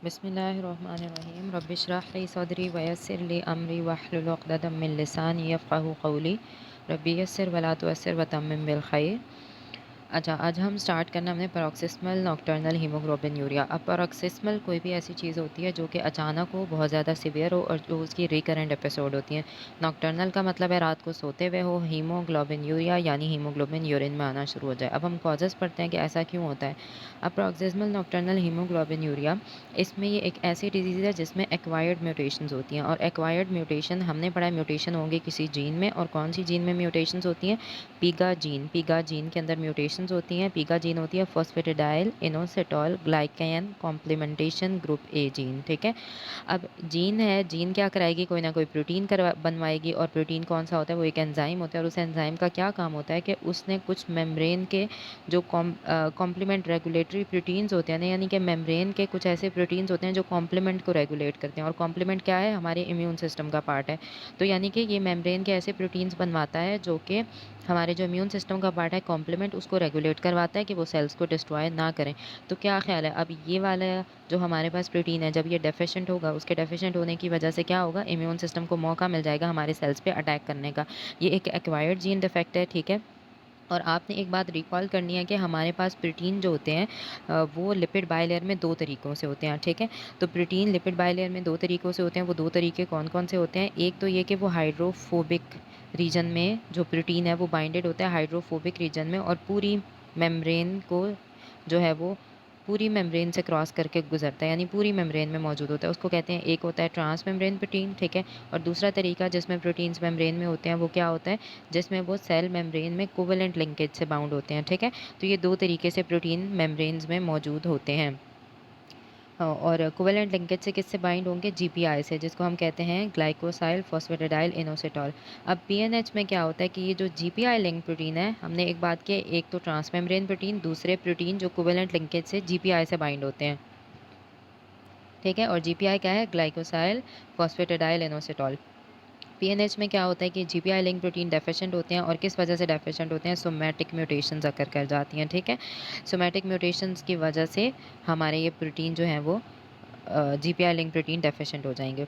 बिस्मिल्लाहिर्रहमानिर्रहीम रब्बिशरह ली सदरी वयस्सिर ली अमरी वहलुल उक़दतम मिन लिसानी यफ़क़हू क़ौली रब्बी यस्सिर वला तुअस्सिर वतम्मिम बिल खैर। अच्छा, आज हम स्टार्ट करना हमने पैरोक्सिस्मल नॉकटर्नल हीमोग्लोबिन यूरिया। अब पैरोक्सिस्मल कोई भी ऐसी चीज़ होती है जो कि अचानक हो, बहुत ज़्यादा सीवियर हो और जो उसकी रिकरेंट एपिसोड होती हैं। नॉकटर्नल का मतलब है रात को सोते हुए हो, हीमोग्लोबिन यूरिया यानी हीमोग्लोबिन यूरिन में आना शुरू हो जाए। अब हम कॉजेज़ पढ़ते हैं कि ऐसा क्यों होता है। अब पैरोक्सिस्मल नॉकटर्नल हीमोग्लोबिन यूरिया, इसमें ये एक ऐसी डिजीज़ है जिसमें एक्वायर्ड म्यूटेशंस होती हैं और एक्वायर्ड म्यूटेशन हमने पढ़ा है म्यूटेशन होंगे किसी जीन में। और कौन सी जीन में म्यूटेशंस होती हैं? पीगा जीन के अंदर म्यूटेशंस होती हैं। पीगा जीन होती है phosphatidyl inositol glycan complementation group A gene. ठीक है, अब जीन है, जीन क्या कराएगी? कोई ना कोई प्रोटीन करवा बनवाएगी। और प्रोटीन कौन सा होता है? वो एक एंजाइम होता है और उस एंजाइम का क्या काम होता है कि उसने कुछ मेम्ब्रेन के जो कॉम्प्लीमेंट रेगुलेटरी प्रोटीन्स होते हैं ना, यानी कि मेम्ब्रेन के कुछ ऐसे प्रोटीन्स होते हैं जो कॉम्प्लीमेंट को रेगुलेट करते हैं। और कॉम्प्लीमेंट क्या है? हमारे इम्यून सिस्टम का पार्ट है। तो यानी कि ये मेम्ब्रेन के ऐसे प्रोटीन्स बनवाता है जो कि हमारे जो इम्यून सिस्टम का पार्ट है कॉम्प्लीमेंट उसको रेगुलेट करवाता है कि वो सेल्स को डिस्ट्रॉय ना करें। तो क्या ख्याल है, अब ये वाला जो हमारे पास प्रोटीन है जब ये डेफिशिएंट होगा, उसके डेफिशिएंट होने की वजह से क्या होगा? इम्यून सिस्टम को मौका मिल जाएगा हमारे सेल्स पे अटैक करने का। ये एक एक्वायर्ड जीन डिफेक्ट है। ठीक है, और आपने एक बात रिकॉल करनी है कि हमारे पास प्रोटीन जो होते हैं वो लिपिड बायलेयर में दो तरीक़ों से होते हैं। ठीक है, तो प्रोटीन लिपिड बायलेयर में दो तरीक़ों से होते हैं। वो दो तरीके कौन कौन से होते हैं? एक तो ये कि वो हाइड्रोफोबिक रीजन में जो प्रोटीन है वो बाइंडेड होता है हाइड्रोफोबिक रीजन में और पूरी मेम्ब्रेन को जो है वो पूरी मेम्ब्रेन से क्रॉस करके गुजरता है, यानी पूरी मेम्ब्रेन में मौजूद होता है। उसको कहते हैं, एक होता है ट्रांस मेम्ब्रेन प्रोटीन। ठीक है, और दूसरा तरीका जिसमें प्रोटीन्स मेम्ब्रेन में होते हैं वो क्या होता है? जिसमें वो सेल मेम्ब्रेन में कोवेलेंट लिंकेज से बाउंड होते हैं। ठीक है, तो ये दो तरीके से प्रोटीन मेम्ब्रेन्स में मौजूद होते हैं। और कोवेलेंट लिंकेज से किससे बाइंड होंगे? जीपीआई से, जिसको हम कहते हैं ग्लाइकोसाइल फॉस्फेटिडाइल इनोसिटॉल। अब पीएनएच में क्या होता है कि ये जो जीपीआई लिंक प्रोटीन है, हमने एक बात की, एक तो ट्रांसमेम्ब्रेन प्रोटीन, दूसरे प्रोटीन जो कोवेलेंट लिंकेज से जीपीआई से बाइंड होते हैं। ठीक है, और जीपीआई क्या है? ग्लाइकोसाइल फॉस्फेटिडाइल इनोसिटॉल। पीएनएच में क्या होता है कि जीपीआई लिंक प्रोटीन डेफिशिएंट होते हैं और किस वजह से डेफिशिएंट होते हैं? सोमैटिक म्यूटेशंस अकर कर जाती हैं। ठीक है, सोमैटिक म्यूटेशंस की वजह से हमारे ये प्रोटीन जो हैं वो जीपीआई लिंक प्रोटीन डेफिशिएंट हो जाएंगे।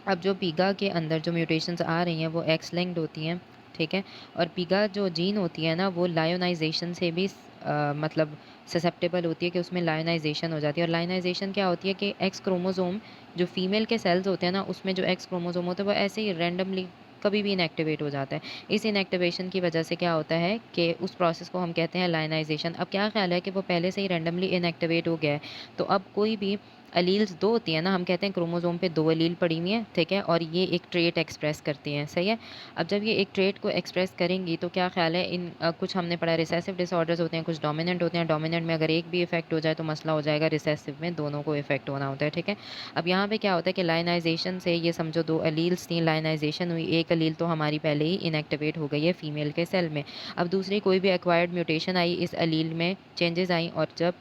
अब जो पीगा के अंदर जो म्यूटेशंस आ रही हैं वो एक्स लिंक्ड होती हैं। ठीक है, और पीगा जो जीन होती है ना वो लायोनाइजेशन से भी मतलब ससेप्टेबल होती है कि उसमें लायोनाइजेशन हो जाती है। और लायोनाइजेशन क्या होती है कि एक्स क्रोमोसोम जो फीमेल के सेल्स होते हैं ना उसमें जो एक्स क्रोमोसोम होते हैं वो ऐसे ही रैंडमली कभी भी इनएक्टिवेट हो जाता है। इस इनएक्टिवेशन की वजह से क्या होता है कि उस प्रोसेस को हम कहते हैं लायनाइजेशन। अब क्या ख्याल है कि वो पहले से ही रैंडमली इनएक्टिवेट हो गया है, तो अब कोई भी अलील्स दो होती है ना, हम कहते हैं क्रोमोसोम पे दो अलील पड़ी हुई हैं। ठीक है, और ये एक ट्रेट एक्सप्रेस करती हैं। सही है, अब जब ये एक ट्रेट को एक्सप्रेस करेंगी तो क्या ख्याल है इन कुछ हमने पढ़ा रिसेसिव डिसऑर्डर्स होते हैं, कुछ डोमिनेंट होते हैं। डोमिनेंट में अगर एक भी इफेक्ट हो जाए तो मसला हो जाएगा, रिसेसिव में दोनों को इफेक्ट होना होता है। ठीक है, अब यहाँ पे क्या होता है कि लाइनाइजेशन से ये समझो दो अलील्स थी, लाइनाइजेशन हुई, एक अलील तो हमारी पहले ही इनएक्टिवेट हो गई है फीमेल के सेल में। अब दूसरी कोई भी एक्वायर्ड म्यूटेशन आई, इस अलील में चेंजेस आई, और जब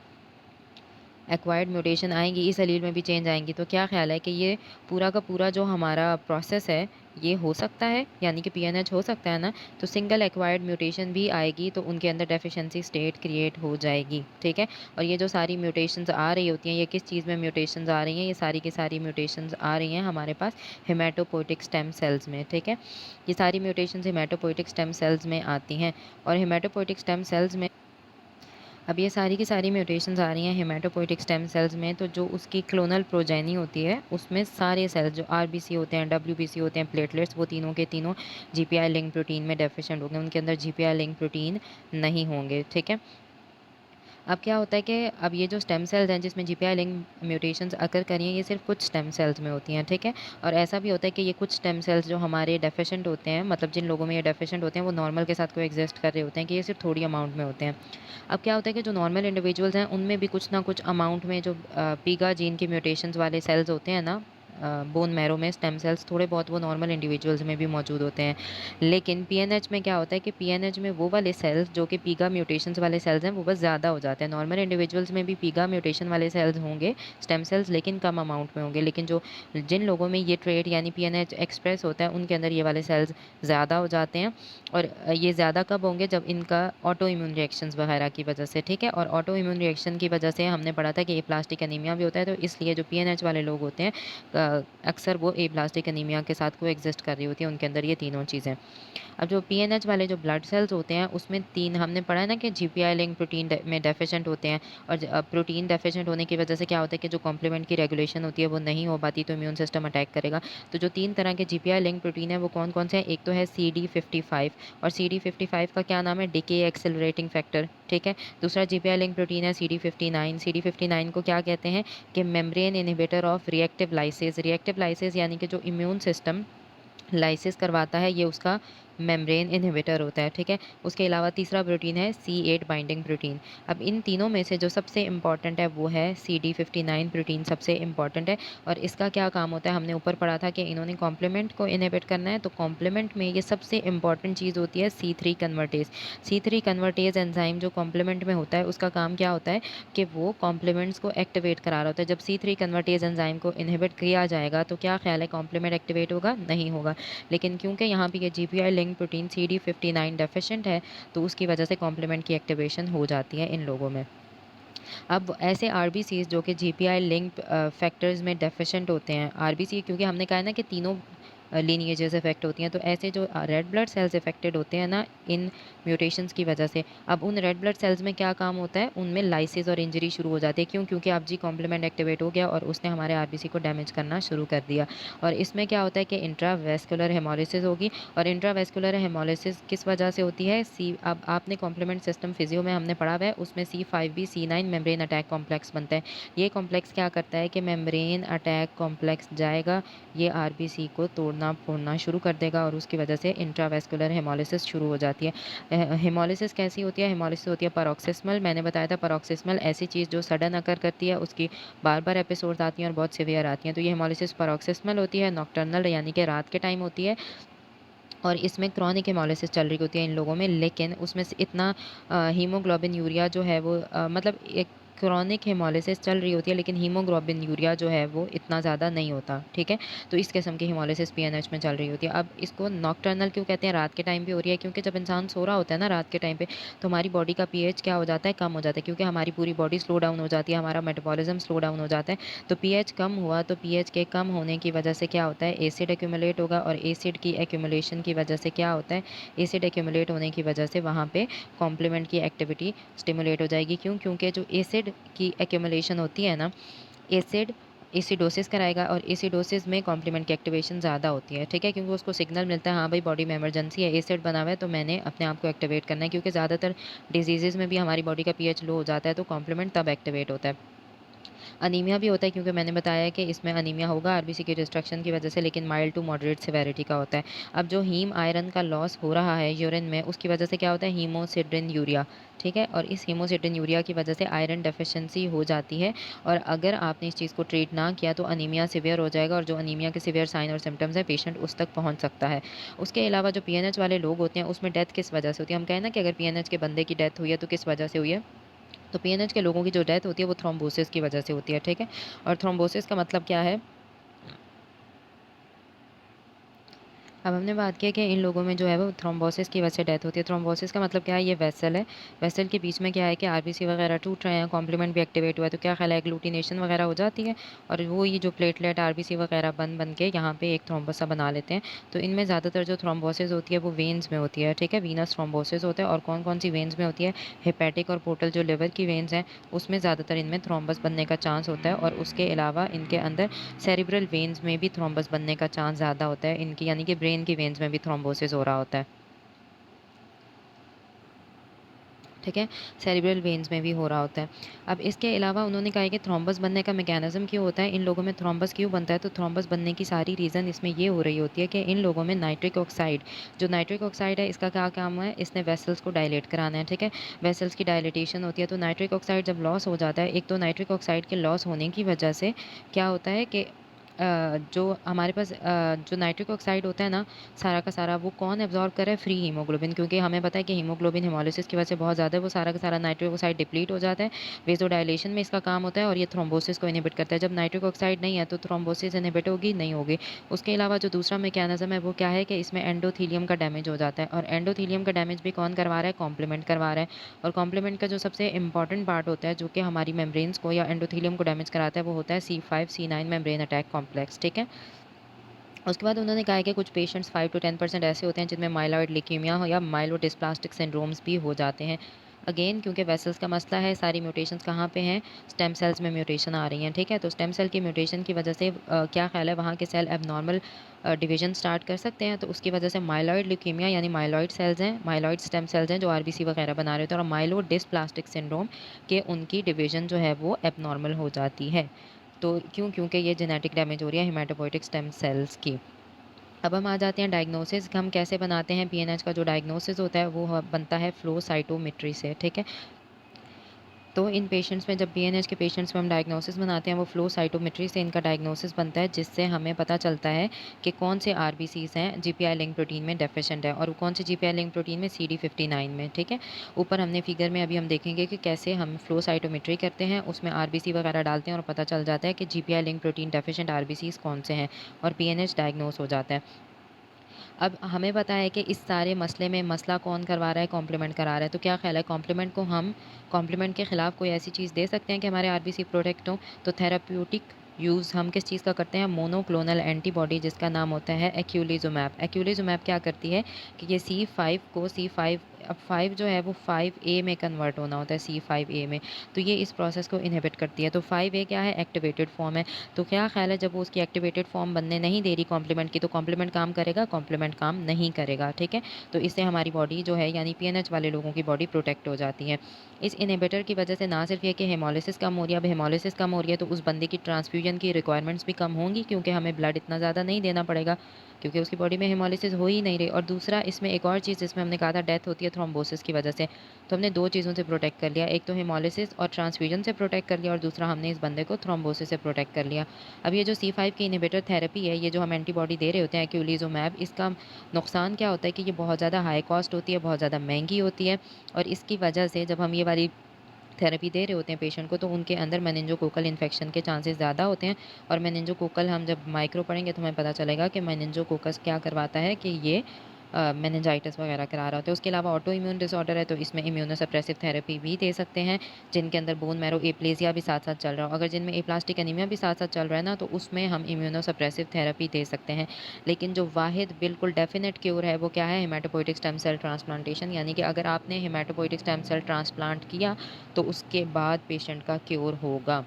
एक्वायर्ड म्यूटेशन आएंगी इस अलील में भी चेंज आएंगी, तो क्या ख्याल है कि ये पूरा का पूरा जो हमारा प्रोसेस है ये हो सकता है, यानी कि पीएनएच हो सकता है ना? तो सिंगल एक्वायर्ड म्यूटेशन भी आएगी तो उनके अंदर डेफिशिएंसी स्टेट क्रिएट हो जाएगी। ठीक है, और ये जो सारी म्यूटेशंस आ रही होती हैं ये किस चीज़ में म्यूटेशंस आ रही हैं? ये सारी की सारी म्यूटेशंस आ रही हैं हमारे पास हेमाटोपोइटिक स्टेम सेल्स में। ठीक है, ये सारी म्यूटेशंस हेमाटोपोइटिक स्टेम सेल्स में आती हैं। और हेमाटोपोइटिक स्टेम सेल्स में अब ये सारी की सारी म्यूटेशंस आ रही हैं हेमाटोपोइटिक स्टेम सेल्स में, तो जो उसकी क्लोनल प्रोजेनी होती है उसमें सारे सेल्स जो आरबीसी होते हैं, डब्ल्यूबीसी होते हैं, प्लेटलेट्स, वो तीनों के तीनों जीपीआई लिंक प्रोटीन में डेफिशिएंट होंगे, उनके अंदर जीपीआई लिंक प्रोटीन नहीं होंगे। ठीक है, अब क्या होता है कि अब ये जो स्टेम सेल्स हैं जिसमें जीपीआई लिंक म्यूटेशंस अकर करी हैं ये सिर्फ कुछ स्टेम सेल्स में होती हैं। ठीक है, और ऐसा भी होता है कि ये कुछ स्टेम सेल्स जो हमारे डेफिशिएंट होते हैं, मतलब जिन लोगों में ये डेफिशिएंट होते हैं वो नॉर्मल के साथ को एग्जिस्ट कर रहे होते हैं कि ये सिर्फ थोड़ी अमाउंट में होते हैं। अब क्या होता है कि जो नॉर्मल इंडिविजुअल्स हैं उनमें भी कुछ ना कुछ अमाउंट में जो पीगा जीन के म्यूटेशंस वाले सेल्स होते हैं ना, बोन मैरो में स्टेम सेल्स थोड़े बहुत वो नॉर्मल इंडिविजुअल्स में भी मौजूद होते हैं। लेकिन पीएनएच में क्या होता है कि पीएनएच में वो वाले सेल्स जो कि पीगा म्यूटेशंस वाले सेल्स हैं वो बस ज़्यादा हो जाते हैं। नॉर्मल इंडिविजुअल्स में भी पीगा म्यूटेशन वाले सेल्स होंगे, स्टेम सेल्स, लेकिन कम अमाउंट में होंगे। लेकिन जो जिन लोगों में ये ट्रेट यानी पीएनएच एक्सप्रेस होता है उनके अंदर ये वाले सेल्स ज़्यादा हो जाते हैं। और ये ज़्यादा कब होंगे? जब इनका ऑटो इम्यून रिएक्शंस वगैरह की वजह से, ठीक है। और ऑटो इम्यून रिएक्शन की वजह से हमने पढ़ा था कि एप्लास्टिक एनीमिया भी होता है, तो इसलिए जो पीएनएच वाले लोग होते हैं अक्सर वो एप्लास्टिक एनीमिया के साथ को एग्जिस्ट कर रही होती है उनके अंदर ये तीनों चीज़ें। अब जो पीएनएच वाले जो ब्लड सेल्स होते हैं उसमें तीन हमने पढ़ा है ना कि जीपीआई लिंक प्रोटीन में डेफिशिएंट होते हैं। और प्रोटीन डेफिशिएंट होने की वजह से क्या होता है कि जो कॉम्प्लीमेंट की रेगुलेशन होती है वो नहीं हो पाती, तो इम्यून सिस्टम अटैक करेगा। तो जो तीन तरह के जीपीआई लिंक प्रोटीन है वो कौन कौन से हैं? एक तो है CD55, और CD55 का क्या नाम है? डिके एक्सेलरेटिंग फैक्टर, ठीक है। दूसरा जीपीआई लिंक प्रोटीन है CD59। CD59 को क्या कहते हैं कि membrane inhibitor of reactive lysis. Reactive lysis यानी कि जो इम्यून सिस्टम लाइसिस करवाता है, ये उसका मेम्ब्रेन इनहिबिटर होता है, ठीक है। उसके अलावा तीसरा प्रोटीन है C8 बाइंडिंग प्रोटीन। अब इन तीनों में से जो सबसे इम्पॉर्टेंट है वो है CD59 प्रोटीन, सबसे इम्पॉर्टेंट है। और इसका क्या काम होता है? हमने ऊपर पढ़ा था कि इन्होंने कॉम्प्लीमेंट को इनहिबिट करना है, तो कॉम्प्लीमेंट में ये सबसे इम्पॉर्टेंट चीज़ होती है C3 convertase. C3 convertase enzyme जो कॉम्प्लीमेंट में होता है उसका काम क्या होता है कि वो कॉम्प्लीमेंट्स को एक्टिवेट करा रहा होता है। जब C3 कन्वर्टेज एंजाइम को इनहिबिट किया जाएगा तो क्या ख्याल है, कॉम्प्लीमेंट एक्टिवेट होगा? नहीं होगा। लेकिन क्योंकि यहाँ पे ये GPI link protein CD59 deficient है, तो उसकी वजह से कॉम्प्लीमेंट की एक्टिवेशन हो जाती है इन लोगों में। अब ऐसे आरबीसीज जो कि जीपीआई लिंक फैक्टर्स में डेफिशिएंट होते हैं, आरबीसी क्योंकि हमने कहा है ना कि तीनों लीनिएजेस इफेक्ट होती हैं, तो ऐसे जो रेड ब्लड सेल्स इफेक्टेड होते हैं ना इन म्यूटेशंस की वजह से, अब उन रेड ब्लड सेल्स में क्या काम होता है? उनमें लाइसिस और इंजरी शुरू हो जाती है। क्यों? क्योंकि अब जी कॉम्प्लीमेंट एक्टिवेट हो गया और उसने हमारे आरबीसी को डैमेज करना शुरू कर दिया। और इसमें क्या होता है कि इंट्रावेस्कुलर हेमोलिसिस होगी। और इंट्रावेस्कुलर हेमोलिसिस किस वजह से होती है? अब आपने कॉम्प्लीमेंट सिस्टम फिजियो में हमने पढ़ा हुआ है, उसमें C5b C9 membrane attack complex बनता है। ये कॉम्प्लेक्स क्या करता है कि मेम्ब्रेन अटैक कॉम्प्लेक्स जाएगा, ये आरबीसी को तोड़ना फोड़ना शुरू कर देगा और उसकी वजह से इंट्रावेस्कुलर हेमोलिसिस शुरू हो जाती है। हेमोलिसिस कैसी होती है? हेमोलिसिस होती है पैरोक्सिस्मल। मैंने बताया था पैरोक्सिस्मल ऐसी चीज़ जो सडन अकर करती है, उसकी बार बार एपिसोड्स आती हैं और बहुत सीवियर आती हैं। तो ये हेमोलिसिस पैरोक्सिस्मल होती है, नॉक्टर्नल यानी कि रात के टाइम होती है। और इसमें क्रॉनिक हेमोलिसिस चल रही होती है इन लोगों में, लेकिन उसमें से इतना हीमोग्लोबिन यूरिया जो है वो मतलब एक क्रॉनिक हेमोलिसिस चल रही होती है, लेकिन हीमोग्लोबिन यूरिया जो है वो इतना ज़्यादा नहीं होता, ठीक है। तो इस किस्म की हेमोलिसिस पीएनएच में चल रही होती है। अब इसको नॉक्टर्नल क्यों कहते हैं? रात के टाइम पे हो रही है, क्योंकि जब इंसान सो रहा होता है ना रात के टाइम पे, तो हमारी बॉडी का पीएच क्या हो जाता है? कम हो जाता है, क्योंकि हमारी पूरी बॉडी स्लो डाउन हो जाती है, हमारा मेटाबॉलिज्म स्लो डाउन हो जाता है। तो पीएच कम हुआ, तो पीएच के कम होने की वजह से क्या होता है? एसिड एक्यूमुलेट होगा, और एसिड की एक्यूमुलेशन की वजह से क्या होता है? एसिड एक्यूमुलेट होने की वजह से वहाँ पे कॉम्प्लीमेंट की एक्टिविटी स्टिमुलेट हो जाएगी। क्यों? क्योंकि जो एसिड की एक्यूमुलेशन होती है ना, एसिड एसिडोसिस कराएगा, और एसिडोसिस में कॉम्प्लीमेंट की एक्टिवेशन ज़्यादा होती है, ठीक है। क्योंकि उसको सिग्नल मिलता है, हाँ भाई बॉडी में इमरजेंसी है, एसिड बना हुआ है, तो मैंने अपने आप को एक्टिवेट करना है। क्योंकि ज़्यादातर डिजीज़ में भी हमारी बॉडी का पीएच लो हो जाता है, तो कॉम्प्लीमेंट तब एक्टिवेट होता है। अनीमिया भी होता है, क्योंकि मैंने बताया कि इसमें अनीमिया होगा आरबीसी की डिस्ट्रक्शन की वजह से, लेकिन माइल्ड टू मॉडरेट सिवेरिटी का होता है। अब जो हीम आयरन का लॉस हो रहा है यूरिन में, उसकी वजह से क्या होता है? हीमोसिड्रिन यूरिया, ठीक है। और इस हीमोसिड्रिन यूरिया की वजह से आयरन डेफिशिएंसी हो जाती है, और अगर आपने इस चीज़ को ट्रीट ना किया तो अनीमिया सिवियर हो जाएगा, और जो अनीमिया के सिवियर साइन और सिम्टम्स हैं पेशेंट उस तक पहुंच सकता है। उसके अलावा जो पीएनएच वाले लोग होते हैं उसमें डेथ किस वजह से होती है? हम कहें ना कि अगर पीएनएच के बंदे की डेथ हुई है तो किस वजह से हुई है? तो पीएनएच के लोगों की जो डेथ होती है वो थ्रोम्बोसिस की वजह से होती है, ठीक है। और थ्रोम्बोसिस का मतलब क्या है? अब हमने बात किया कि इन लोगों में जो है वो थ्रोम्बोसिस की वजह से डेथ होती है। थ्रोम्बोसिस का मतलब क्या है? ये वेसल है, वेसल के बीच में क्या है कि आरबीसी वगैरह टूट रहे हैं, कॉम्प्लीमेंट भी एक्टिवेट हुआ है, तो क्या ख्याल है एग्लूटिनेशन वगैरह हो जाती है, और वो ये जो प्लेटलेट आरबीसी वगैरह बन बन के यहाँ पे एक थ्रोम्बस सा बना लेते हैं। तो इनमें ज़्यादातर जो थ्रोम्बोसिस होती है वो वेन्स में होती है, ठीक है, वीनस थ्रोम्बोसिस होता है। और कौन कौन सी वेन्स में होती है? हेपेटिक और पोर्टल जो लिवर की वेन्स हैं उसमें ज़्यादातर इनमें थ्रोम्बस बनने का चांस होता है। और उसके अलावा इनके अंदर सेरिब्रल वेन्स में भी थ्रोम्बस बनने का चांस ज़्यादा होता है इनकी, यानी कि ब्रेन की वेन्स में भी थ्रोम्बोसिस हो रहा होता है, ठीक है। सेरिब्रल वेन्स में भी हो रहा होता है। अब इसके अलावा उन्होंने कहा है कि थ्रोम्बस बनने का मैकेनिज्म क्यों होता है, इन लोगों में थ्रोम्बस क्यों बनता है? तो थ्रोम्बस बनने की सारी रीज़न इसमें ये हो रही होती है कि इन लोगों में नाइट्रिक ऑक्साइड, जो नाइट्रिक ऑक्साइड है इसका क्या काम है? इसने वेसल्स को डायलेट कराना है, ठीक है। वेसल्स की डायलिटेशन होती है, तो नाइट्रिक ऑक्साइड जब लॉस हो जाता है, एक तो नाइट्रिक ऑक्साइड के लॉस होने की वजह से क्या होता है कि जो हमारे पास जो नाइट्रिक ऑक्साइड होता है ना, सारा का सारा वो कौन एब्ज़ॉर्ब कर रहा है? फ्री हीमोग्लोबिन, क्योंकि हमें पता है कि हीमोग्लोबिन हेमोलिसिस की वजह से बहुत ज़्यादा है, वो सारा का सारा नाइट्रिक ऑक्साइड डिप्लीट हो जाता है। वेज़ोडाइलेशन में इसका काम होता है और ये थ्रोम्बोसिस को इनहिबिट करता है। जब नाइट्रिक ऑक्साइड नहीं है तो थ्रोम्बोसिस इनहिबिट होगी? नहीं होगी। उसके अलावा जो दूसरा मैकेनिज़्म है वो क्या है कि इसमें एंडोथेलियम का डैमेज हो जाता है, और एंडोथेलियम का डैमेज भी कौन करवा रहा है? कॉम्प्लीमेंट करवा रहा है। और कॉम्प्लीमेंट का जो सबसे इंपॉर्टेंट पार्ट होता है, जो कि हमारी मेम्ब्रेन्स को या एंडोथेलियम को डैमेज कराता है, वो होता है C5 C9 membrane attack complex, ठीक है? उसके बाद उन्होंने कहा है कि कुछ पेशेंट्स 5 टू 10% ऐसे होते हैं जिनमें माइलॉइड ल्यूकीमिया हो या माइलोडिस्प्लास्टिक सिंड्रोम्स भी हो जाते हैं। अगेन क्योंकि वेसल्स का मसला है, सारी म्यूटेशंस कहाँ पे हैं? स्टेम सेल्स में म्यूटेशन आ रही हैं, ठीक है? तो स्टेम सेल की म्यूटेशन की वजह से क्या ख्याल है, वहाँ के सेल एबनॉर्मल डिवीजन स्टार्ट कर सकते हैं, तो उसकी वजह से माइलॉइड ल्यूकीमिया यानी माइलॉइड सेल्स हैं, माइलॉइड स्टेम सेल्स हैं जो आरबीसी वगैरह बना रहे होते हैं, और माइलोडिस्प्लास्टिक सिंड्रोम के उनकी डिवीजन जो है वो एबनॉर्मल हो जाती है। तो क्यों? क्योंकि ये जेनेटिक डैमेज हो रही है हेमाटोपोइटिक स्टेम सेल्स की। अब हम आ जाते हैं डायग्नोसिस, हम कैसे बनाते हैं? पीएनएच का जो डायग्नोसिस होता है वो बनता है फ्लो साइटोमेट्री से, ठीक है? तो इन पेशेंट्स में, जब पीएनएच के पेशेंट्स में हम डायग्नोसिस बनाते हैं, वो फ्लो साइटोमेट्री से इनका डायग्नोसिस बनता है, जिससे हमें पता चलता है कि कौन से आरबीसीज हैं जीपीआई लिंक प्रोटीन में डेफिशिएंट है, और वो कौन से जीपीआई लिंक प्रोटीन में? CD59 में, ठीक है? ऊपर हमने फिगर में अभी हम देखेंगे कि कैसे हम फ्लो साइटोमेट्री करते हैं, उसमें आरबीसी वगैरह डालते हैं और पता चल जाता है कि GPI link protein deficient RBCs कौन से हैं, और पीएनएच डायग्नोस हो जाता है। अब हमें पता है कि इस सारे मसले में मसला कौन करवा रहा है? कॉम्प्लीमेंट करा रहा है। तो क्या ख्याल है, कॉम्प्लीमेंट को हम कॉम्प्लीमेंट के खिलाफ कोई ऐसी चीज़ दे सकते हैं कि हमारे आरबीसी प्रोटेक्ट हों? तो थेराप्यूटिक यूज़ हम किस चीज़ का करते हैं? मोनोक्लोनल एंटीबॉडी, जिसका नाम होता है एक्यूलिजुमैब। एक्यूलिजुमैब क्या करती है कि ये C5 को C5, अब 5 जो है वो 5A में कन्वर्ट होना होता है, C5A में, तो ये इस प्रोसेस को इनहिबिट करती है। तो 5A क्या है? एक्टिवेटेड फॉर्म है। तो क्या ख्याल है, जब वो उसकी एक्टिवेटेड फॉर्म बनने नहीं दे रही कॉम्प्लीमेंट की, तो कॉम्प्लीमेंट काम करेगा? कॉम्प्लीमेंट काम नहीं करेगा, ठीक है? तो इससे हमारी बॉडी जो है, यानी पीएनएच वाले लोगों की बॉडी प्रोटेक्ट हो जाती है। इस इनहिबिटर की वजह से ना सिर्फ ये कि हेमोलिसिस कम हो रही है, अब हेमोलिसिस कम हो रही है तो उस बंदे की ट्रांसफ्यूजन की रिक्वायरमेंट्स भी कम होंगी, क्योंकि हमें ब्लड इतना ज़्यादा नहीं देना पड़ेगा, क्योंकि उसकी बॉडी में हेमोलिसिस हो ही नहीं रही। और दूसरा, इसमें एक और चीज़ जिसमें हमने कहा था डेथ होती है थ्रोम्बोसिस की वजह से, तो हमने दो चीज़ों से प्रोटेक्ट कर लिया, एक तो हेमोलिसिस और ट्रांसफ्यूजन से प्रोटेक्ट कर लिया, और दूसरा हमने इस बंदे को थ्रोम्बोसिस से प्रोटेक्ट कर लिया। अब ये जो C5 की इनहिबिटर थेरेपी है, ये जो हम एंटीबॉडी दे रहे होते हैं एक्यूलिजुमैब, इसका नुकसान क्या होता है कि ये बहुत ज़्यादा हाई कॉस्ट होती है, बहुत ज़्यादा महंगी होती है, और इसकी वजह से जब हम ये वाली थेरेपी दे रहे होते हैं पेशेंट को, तो उनके अंदर मेनिंजोकोकल इन्फेक्शन के चांसेस ज़्यादा होते हैं। और मेनिंजोकोकल हम जब माइक्रो पढ़ेंगे तो हमें पता चलेगा कि मेनिंजोकोकस क्या करवाता है कि ये मेनिंजाइटिस वगैरह करा रहा होता है। उसके अलावा ऑटो इम्यून डिसऑर्डर है, तो इसमें इम्यूनोसप्रेसिव थेरेपी भी दे सकते हैं, जिनके अंदर बोन मैरो एप्लेसिया भी साथ साथ चल रहा हो। अगर जिनमें एप्लास्टिक एनीमिया भी साथ साथ चल रहा है ना, तो उसमें हम इम्यूनोसप्रेसिव थेरेपी दे सकते हैं। लेकिन जो वाहिद बिल्कुल डेफिनेट क्योर है वो क्या है? हेमाटोपोइटिक स्टेम सेल ट्रांसप्लांटेशन, यानी कि अगर आपने हेमाटोपोइटिक स्टेम सेल ट्रांसप्लांट किया तो उसके बाद पेशेंट का क्योर होगा।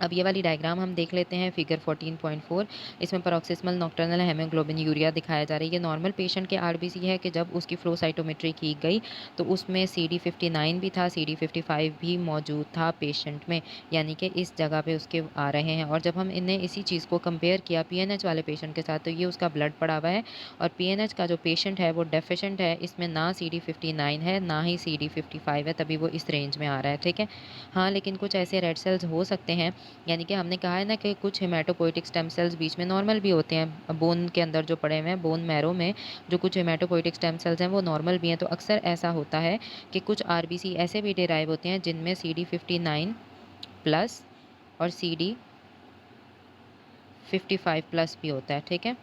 अब ये वाली डायग्राम हम देख लेते हैं, फिगर 14.4। इसमें पैरोक्सिस्मल नॉक्टर्नल हेमोग्लोबिन यूरिया दिखाया जा रही है। ये नॉर्मल पेशेंट के आरबीसी है कि जब उसकी फ्लो साइटोमेट्री की गई तो उसमें CD59 भी था, CD55 भी मौजूद था पेशेंट में, यानी कि इस जगह पे उसके आ रहे हैं। और जब हम इन्हें इसी चीज़ को कंपेयर किया पीएनएच वाले पेशेंट के साथ, तो ये उसका ब्लड पड़ा हुआ है, और पीएनएच का जो पेशेंट है वो डेफिशिएंट है, इसमें ना CD59 है ना ही CD55 है, तभी वो इस रेंज में आ रहा है, ठीक है? हाँ, लेकिन कुछ ऐसे रेड सेल्स हो सकते हैं, यानी कि हमने कहा है ना कि कुछ हेमाटोपोइटिक स्टेम सेल्स बीच में नॉर्मल भी होते हैं, बोन के अंदर जो पड़े हुए हैं, बोन मैरो में जो कुछ हेमाटोपोइटिक स्टेम सेल्स हैं वो नॉर्मल भी हैं। तो अक्सर ऐसा होता है कि कुछ आरबीसी ऐसे भी डिराइव होते हैं जिनमें CD59 प्लस और CD55 प्लस भी होता है, ठीक है?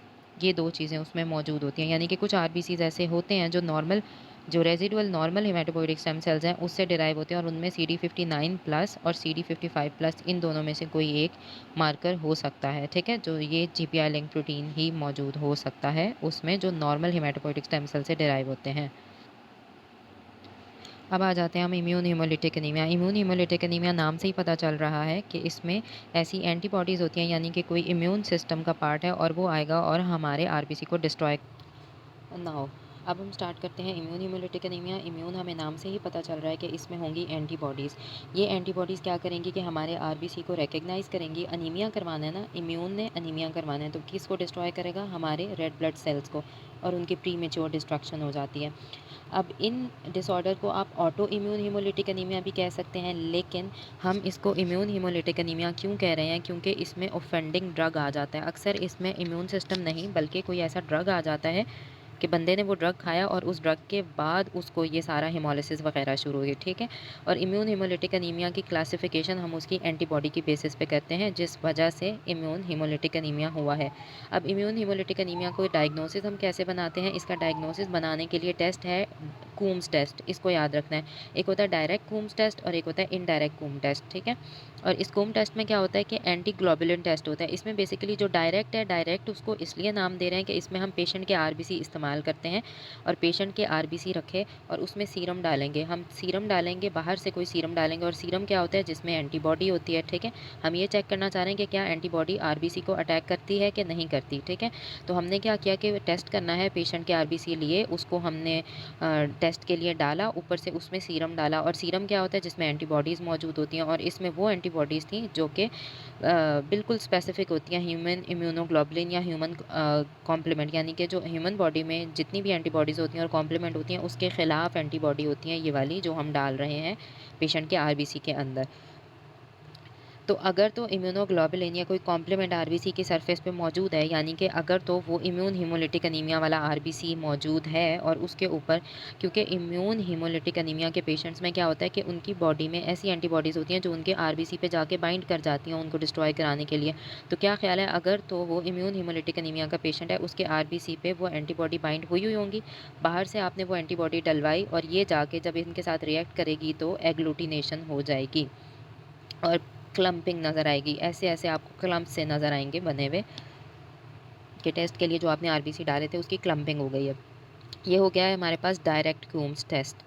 ये दो चीज़ें उसमें मौजूद होती हैं, यानी कि कुछ आरबीसीज ऐसे होते हैं जो नॉर्मल, जो residual normal haematopoietic stem cells हैं उससे डिराइव होते हैं, और उनमें CD59 प्लस और CD55 प्लस इन दोनों में से कोई एक मार्कर हो सकता है, ठीक है? जो ये जीपीआई लिंक प्रोटीन ही मौजूद हो सकता है उसमें, जो नॉर्मल हेमाटोपोइटिक स्टेम सेल से डिराइव होते हैं। अब आ जाते हैं हम immune haemolytic anaemia. Immune haemolytic anaemia नाम से ही पता चल रहा है कि इसमें ऐसी एंटीबॉडीज़ होती हैं, यानी कि कोई इम्यून सिस्टम का पार्ट है, और वो आएगा और हमारे आरबीसी को डिस्ट्रॉय ना हो। अब हम स्टार्ट करते हैं इम्यून हीमोलिटिक एनीमिया। इम्यून हमें नाम से ही पता चल रहा है कि इसमें होंगी एंटीबॉडीज़। ये एंटीबॉडीज़ क्या करेंगी कि हमारे आरबीसी को रिकग्नाइज़ करेंगी। अनीमिया करवाना है ना, इम्यून ने अनीमिया करवाना है, तो किसको डिस्ट्रॉय करेगा? हमारे रेड ब्लड सेल्स को, और उनकी प्रीमेच्योर डिस्ट्रक्शन हो जाती है। अब इन डिसऑर्डर को आप ऑटो इम्यून हीमोलिटिक एनीमिया भी कह सकते हैं, लेकिन हम इसको इम्यून हीमोलिटिक एनीमिया क्यों कह रहे हैं? क्योंकि इसमें ऑफेंडिंग ड्रग आ जाता है। अक्सर इसमें इम्यून सिस्टम नहीं, बल्कि कोई ऐसा ड्रग आ जाता है कि बंदे ने वो ड्रग खाया और उस ड्रग के बाद उसको ये सारा हेमोलिसिस वगैरह शुरू हुई, ठीक है। और इम्यून हीमोलिटिक एनीमिया की क्लासिफिकेशन हम उसकी एंटीबॉडी की बेसिस पे करते हैं, जिस वजह से इम्यून हीमोलिटिक एनीमिया हुआ है। अब इम्यून हीमोलिटिक एनीमिया को डायग्नोसिस हम कैसे बनाते हैं? इसका डायग्नोसिस बनाने के लिए टेस्ट है कूम्स टेस्ट, इसको याद रखना है। एक होता है डायरेक्ट कूम्स टेस्ट और एक होता है इनडायरेक्ट कूम टेस्ट, ठीक है। और इस कूम टेस्ट में क्या होता है कि एंटी ग्लोबुलिन टेस्ट होता है। इसमें बेसिकली जो डायरेक्ट है, डायरेक्ट उसको इसलिए नाम दे रहे हैं कि इसमें हम पेशेंट के आरबीसी इस्तेमाल करते हैं और पेशेंट के आरबीसी रखे और उसमें सीरम डालेंगे। हम सीरम डालेंगे, बाहर से कोई सीरम डालेंगे, और सीरम क्या होता है? जिसमें एंटीबॉडी होती है, ठीक है। हम ये चेक करना चाह रहे हैं कि क्या एंटीबॉडी आरबीसी को अटैक करती है कि नहीं करती, ठीक है। तो हमने क्या किया कि टेस्ट करना है, पेशेंट के आरबीसी लिए, उसको हमने टेस्ट के लिए डाला, ऊपर से उसमें सीरम डाला। और सीरम क्या होता है? जिसमें एंटीबॉडीज़ मौजूद होती हैं, और इसमें वो एंटीबॉडीज़ थी जो कि बिल्कुल स्पेसिफिक होती हैं ह्यूमन इम्यूनोग्लोबुलिन या ह्यूमन कॉम्प्लीमेंट, यानी कि जो ह्यूमन बॉडी में जितनी भी एंटीबॉडीज़ होती हैं और कॉम्प्लीमेंट होती हैं, उसके खिलाफ एंटीबॉडी होती हैं, ये वाली जो हम डाल रहे हैं पेशेंट के आरबीसी के अंदर। तो अगर तो इम्यूनोग्लोबुलिन या कोई कॉम्प्लीमेंट आरबीसी की सरफेस पे मौजूद है, यानी कि अगर तो वो इम्यून हीमोलिटिक एनीमिया वाला आरबीसी मौजूद है, और उसके ऊपर, क्योंकि इम्यून हीमोलिटिक एनीमिया के पेशेंट्स में क्या होता है कि उनकी बॉडी में ऐसी एंटीबॉडीज़ होती हैं जो उनके आरबीसी पे जाके बाइंड कर जाती हैं उनको डिस्ट्रॉय कराने के लिए। तो क्या ख्याल है, अगर तो वो इम्यून हीमोलिटिक एनीमिया का पेशेंट है, उसके आरबीसी पे वो एंटीबॉडी बाइंड हुई होंगी, बाहर से आपने वो एंटीबॉडी डलवाई, और ये जाके जब इनके साथ रिएक्ट करेगी तो एग्लूटिनेशन हो जाएगी और क्लम्पिंग नज़र आएगी। ऐसे-ऐसे आपको क्लम्प से नज़र आएँगे बने हुए कि टेस्ट के लिए जो आपने आरबीसी डाले थे उसकी क्लम्पिंग हो गई है। ये हो गया है हमारे पास डायरेक्ट कूम्स टेस्ट।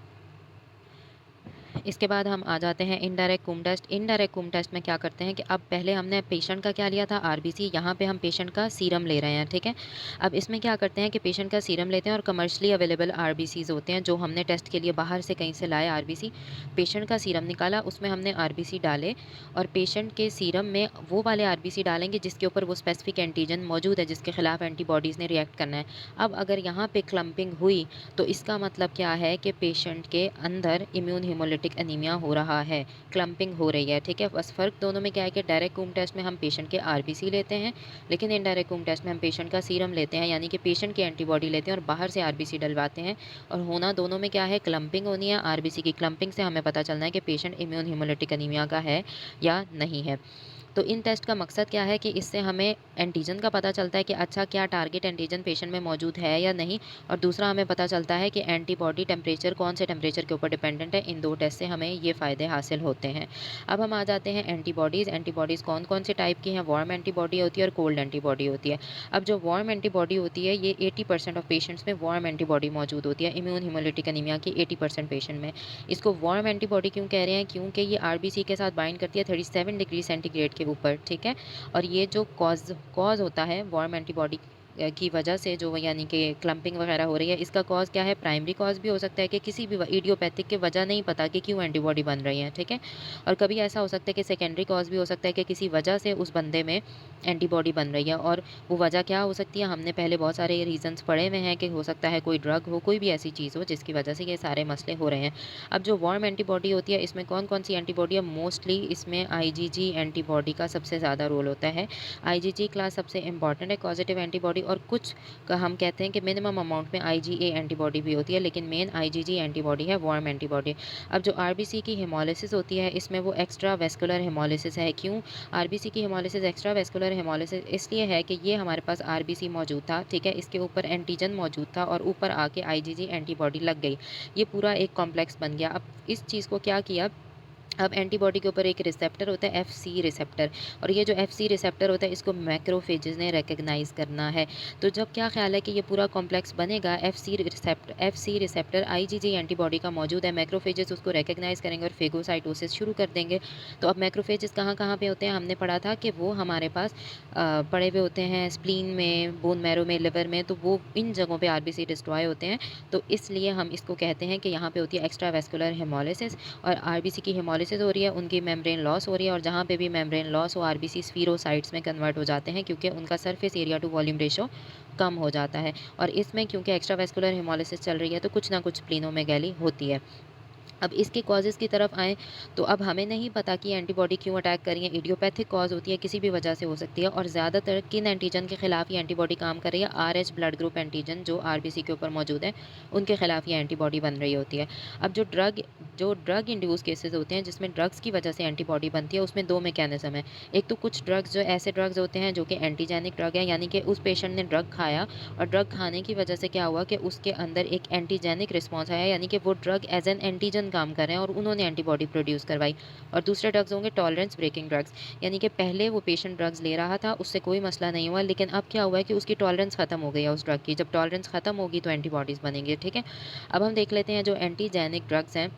इसके बाद हम आ जाते हैं indirect Coombs test. Indirect Coombs test में क्या करते हैं कि अब पहले हमने पेशेंट का क्या लिया था? आरबीसी। यहाँ पे हम पेशेंट का सीरम ले रहे हैं, ठीक है। अब इसमें क्या करते हैं कि पेशेंट का सीरम लेते हैं, और कमर्शियली अवेलेबल आरबीसीज़ होते हैं जो हमने टेस्ट के लिए बाहर से कहीं से लाए आरबीसी। पेशेंट का सीरम निकाला, उसमें हमने आरबीसी डाले, और पेशेंट के सीरम में वो वाले आरबीसी डालेंगे जिसके ऊपर वो स्पेसिफिक एंटीजन मौजूद है, जिसके खिलाफ एंटीबॉडीज़ ने रिएक्ट करना है। अब अगर यहाँ पे क्लम्पिंग हुई, तो इसका मतलब क्या है कि पेशेंट के अंदर इम्यून हीमोलिटिक एनीमिया हो रहा है, क्लम्पिंग हो रही है, ठीक है। बस फ़र्क दोनों में क्या है कि डायरेक्ट कूम टेस्ट में हम पेशेंट के आरबीसी लेते हैं, लेकिन इनडायरेक्ट कूम टेस्ट में हम पेशेंट का सीरम लेते हैं, यानी कि पेशेंट की एंटीबॉडी लेते हैं और बाहर से आरबीसी डलवाते हैं। और होना दोनों में क्या है? क्लम्पिंग होनी है। आरबीसी की क्लम्पिंग से हमें पता चलना है कि पेशेंट इम्यून हीमोलिटिक एनीमिया का है या नहीं है। तो इन टेस्ट का मकसद क्या है कि इससे हमें एंटीजन का पता चलता है कि अच्छा, क्या टारगेट एंटीजन पेशेंट में मौजूद है या नहीं, और दूसरा हमें पता चलता है कि एंटीबॉडी टेम्परेचर कौन से टेम्परेचर के ऊपर डिपेंडेंट है। इन दो टेस्ट से हमें ये फ़ायदे हासिल होते हैं। अब हम आ जाते हैं एंटीबॉडीज़। एंटीबॉडीज़ कौन कौन से टाइप की हैं? वार्म एंटीबॉडी होती है और कोल्ड एंटीबॉडी होती है। अब जो वार्म एंटीबॉडी होती है, ये 80% ऑफ पेशेंट्स में वार्म एंटीबॉडी मौजूद होती है, इम्यून हीमोलिटिक एनीमिया की 80% पेशेंट में। इसको वार्म एंटीबॉडी क्यों कह रहे हैं? क्योंकि ये आरबीसी के साथ बाइंड करती है 37 डिग्री सेंटीग्रेड के ऊपर, ठीक है। और ये जो कॉज़ होता है वार्म एंटीबॉडी की वजह से, जो यानी कि क्लम्पिंग वगैरह हो रही है, इसका कॉज़ क्या है? प्राइमरी कॉज़ भी हो सकता है कि किसी भी इडियोपैथिक की वजह नहीं पता कि क्यों एंटीबॉडी बन रही है, ठीक है। और कभी ऐसा हो सकता है कि सेकेंडरी कॉज़ भी हो सकता है कि किसी वजह से उस बंदे में एंटीबॉडी बन रही है, और वो वजह क्या हो सकती है? हमने पहले बहुत सारे रीज़न्स पढ़े हुए हैं कि हो सकता है कोई ड्रग हो, कोई भी ऐसी चीज़ हो जिसकी वजह से ये सारे मसले हो रहे हैं। अब जो वार्म एंटीबॉडी होती है, इसमें कौन कौन सी एंटीबॉडी है? मोस्टली इसमें आईजीजी एंटीबॉडी का सबसे ज़्यादा रोल होता है। आईजीजी क्लास सबसे इंपॉर्टेंट है पॉजिटिव एंटीबॉडी, और कुछ का हम कहते हैं कि मिनिमम अमाउंट में आईजीए एंटीबॉडी भी होती है, लेकिन मेन आईजीजी एंटीबॉडी है, वार्म एंटीबॉडी। अब जो आरबीसी की हेमोलिसिस होती है, इसमें वो एक्स्ट्रा वेस्कुलर हेमोलिसिस है। क्यों आरबीसी की हेमोलिसिस एक्स्ट्रा वेस्कुलर हेमोलिसिस? इसलिए है कि ये हमारे पास आरबीसी मौजूद था, ठीक है, इसके ऊपर एंटीजन मौजूद था, और ऊपर आके आईजीजी एंटीबॉडी लग गई। ये पूरा एक कॉम्प्लेक्स बन गया। अब इस चीज़ को क्या किया अब एंटीबॉडी के ऊपर एक रिसेप्टर होता है एफसी रिसेप्टर, और ये जो एफसी रिसेप्टर होता है इसको मैक्रोफेजेस ने रिकग्नाइज करना है। तो जब क्या ख्याल है कि ये पूरा कॉम्प्लेक्स बनेगा, एफसी रिसेप्टर आईजीजी एंटीबॉडी का मौजूद है, मैक्रोफेजेस उसको रिकग्नाइज करेंगे और फेगोसाइटोसिस शुरू कर देंगे। तो अब मैक्रोफेजेस कहाँ कहाँ पे होते हैं, हमने पढ़ा था कि वो हमारे पास पड़े हुए होते हैं स्प्लीन में, बोन मैरो में, लिवर में, तो वो इन जगहों पे आरबीसी डिस्ट्रॉय होते हैं। तो इसलिए हम इसको कहते हैं कि यहाँ पे होती है एक्स्ट्रा वेस्कुलर हेमोलिसिस, और आरबीसी की हेमोलिसिस हो रही है, उनकी मेम्ब्रेन लॉस हो रही है, और जहाँ पे भी मेम्ब्रेन लॉस हो आरबीसी स्फीरोसाइट्स में कन्वर्ट हो जाते हैं, क्योंकि उनका surface area to volume ratio कम हो जाता है। और इसमें क्योंकि एक्स्ट्रा वेस्कुलर हेमोलिसिस चल रही है तो कुछ ना कुछ स्प्लीनोमेगैली होती है। अब इसके कॉजेज़ की तरफ आएँ तो अब हमें नहीं पता कि एंटीबॉडी क्यों अटैक कर रही है, इडियोपैथिक कॉज़ होती है, किसी भी वजह से हो सकती है, और ज़्यादातर किन एंटीजन के खिलाफ ये एंटीबॉडी काम कर रही है, आरएच ब्लड ग्रुप एंटीजन जो आरबीसी के ऊपर मौजूद है, उनके खिलाफ ये एंटीबॉडी बन रही होती है। अब जो ड्रग इंड्यूस केसेस होते हैं जिसमें ड्रग्स की वजह से एंटीबॉडी बनती है, उसमें 2 मैकेनिज़्म है। एक तो कुछ ड्रग्स जो ऐसे ड्रग्स होते हैं जो कि एंटीजेनिक ड्रग है, यानी कि उस पेशेंट ने ड्रग खाया और ड्रग खाने की वजह से क्या हुआ कि उसके अंदर एक एंटीजेनिक रिस्पॉन्स आया, यानी कि वो ड्रग एज एन एंटीजन काम कर रहे हैं और उन्होंने एंटीबॉडी प्रोड्यूस करवाई। और दूसरे ड्रग्स होंगे टॉलरेंस ब्रेकिंग ड्रग्स, यानी कि पहले वो पेशेंट ड्रग्स ले रहा था, उससे कोई मसला नहीं हुआ, लेकिन अब क्या हुआ है कि उसकी टॉलरेंस खत्म हो गई है उस ड्रग की। जब टॉलरेंस खत्म होगी तो एंटीबॉडीज़ बनेंगी, ठीक है। अब हम देख लेते हैं जो एंटीजेनिक ड्रग्स हैं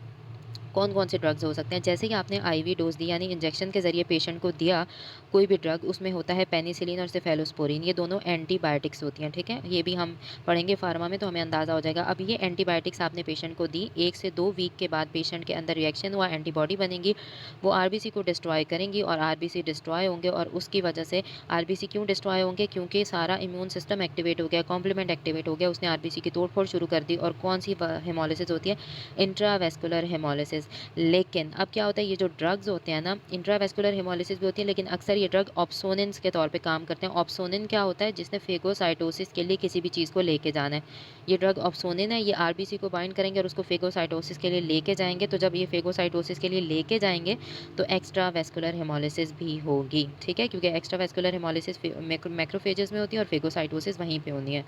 कौन कौन से ड्रग्स हो सकते हैं। जैसे कि आपने आईवी डोज दी, यानी इंजेक्शन के ज़रिए पेशेंट को दिया कोई भी ड्रग, उसमें होता है पेनिसिलिन और सेफेलोस्पोरिन, ये दोनों एंटीबायोटिक्स होती हैं, ठीक है। ये भी हम पढ़ेंगे फार्मा में तो हमें अंदाज़ा हो जाएगा। अब ये एंटीबायोटिक्स आपने पेशेंट को दी, 1 से 2 वीक के बाद पेशेंट के अंदर रिएक्शन हुआ, एंटीबॉडी बनेंगी, वो आरबीसी को डिस्ट्रॉय करेंगी और आरबीसी डिस्ट्रॉय होंगे। और उसकी वजह से आरबीसी क्यों डिस्ट्रॉय होंगे, क्योंकि सारा इम्यून सिस्टम एक्टिवेट हो गया, कॉम्प्लीमेंट एक्टिवेट हो गया, उसने आरबीसी की तोड़ फोड़ शुरू कर दी। और कौन सी हेमोलिसिस होती है, इंट्रावेस्कुलर हेमोलिसिस। लेकिन अब क्या होता है, ये जो ड्रग्स होते हैं ना, इंट्रावेस्कुलर हेमोलिसिस भी होती है, लेकिन अक्सर ये ड्रग ऑप्सोनिन्स के तौर पे काम करते हैं। ऑप्सोनिन क्या होता है, जिसने फेगोसाइटोसिस के लिए किसी भी चीज़ को लेके जाना है, ये ड्रग ऑप्सोनिन है, ये आरबीसी को बाइंड करेंगे और उसको फेगोसाइटोसिस के लिए लेके जाएंगे। तो जब ये फेगोसाइटोसिस के लिए लेके जाएंगे तो एक्स्ट्रा वेस्कुलर हेमोलिसिस भी होगी, ठीक है, क्योंकि एक्स्ट्रा वेस्कुलर हेमोलिसिस मैक्रोफेजेस में होती है और फेगोसाइटोसिस वहीं पे होनी है।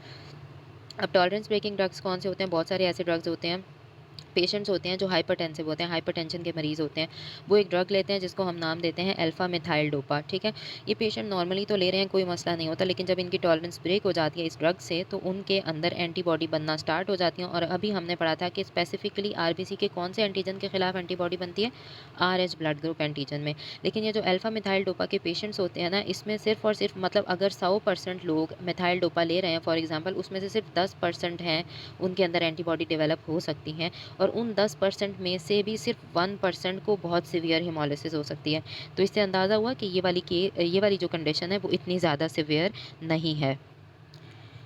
अब टॉलरेंस ब्रेकिंग ड्रग्स कौन से होते हैं, बहुत सारे ऐसे ड्रग्स होते हैं, पेशेंट्स होते हैं जो हाइपरटेंसिव होते हैं, हाइपरटेंशन के मरीज़ होते हैं, वो एक ड्रग लेते हैं जिसको हम नाम देते हैं अल्फ़ा मिथाइल डोपा, ठीक है। ये पेशेंट नॉर्मली तो ले रहे हैं, कोई मसला नहीं होता, लेकिन जब इनकी टॉलरेंस ब्रेक हो जाती है इस ड्रग से तो उनके अंदर एंटीबॉडी बनना स्टार्ट हो जाती है। और अभी हमने पढ़ा था कि स्पेसिफिकली आरबीसी के कौन से एंटीजन के खिलाफ एंटीबॉडी बनती है, आरएच ब्लड ग्रुप एंटीजन में। लेकिन ये जो अल्फ़ा मिथाइल डोपा के पेशेंट्स होते हैं ना, इसमें सिर्फ और सिर्फ मतलब अगर 100% लोग मिथाइल डोपा ले रहे हैं फॉर एग्जाम्पल, उसमें से सिर्फ 10% हैं उनके अंदर एंटीबॉडी डेवलप हो सकती हैं, और उन 10% में से भी सिर्फ 1% को बहुत सीवियर हेमोलिसिस हो सकती है। तो इससे अंदाज़ा हुआ कि ये वाली जो कंडीशन है वो इतनी ज़्यादा सीवियर नहीं है।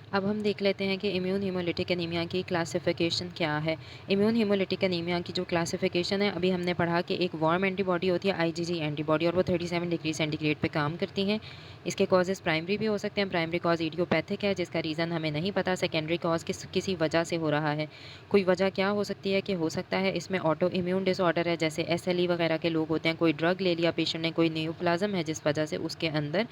अब हम देख लेते हैं कि इम्यून हीमोलिटिक एनीमिया की क्लासिफिकेशन क्या है। इम्यून हीमोलिटिक एनीमिया की जो क्लासिफिकेशन है, अभी हमने पढ़ा कि एक वार्म एंटीबॉडी होती है आईजीजी एंटीबॉडी, और वो 37 डिग्री सेंटीग्रेड पे काम करती हैं। इसके कॉजेज़ प्राइमरी भी हो सकते हैं, प्राइमरी कॉज इडियोपैथिक है जिसका रीज़न हमें नहीं पता, सेकेंडरी कॉज किसी वजह से हो रहा है। कोई वजह क्या हो सकती है कि हो सकता है इसमें ऑटो इम्यून डिसऑर्डर है, जैसे एसएलई वगैरह के लोग होते हैं, कोई ड्रग ले लिया पेशेंट ने, कोई नियोप्लाज्म है जिस वजह से उसके अंदर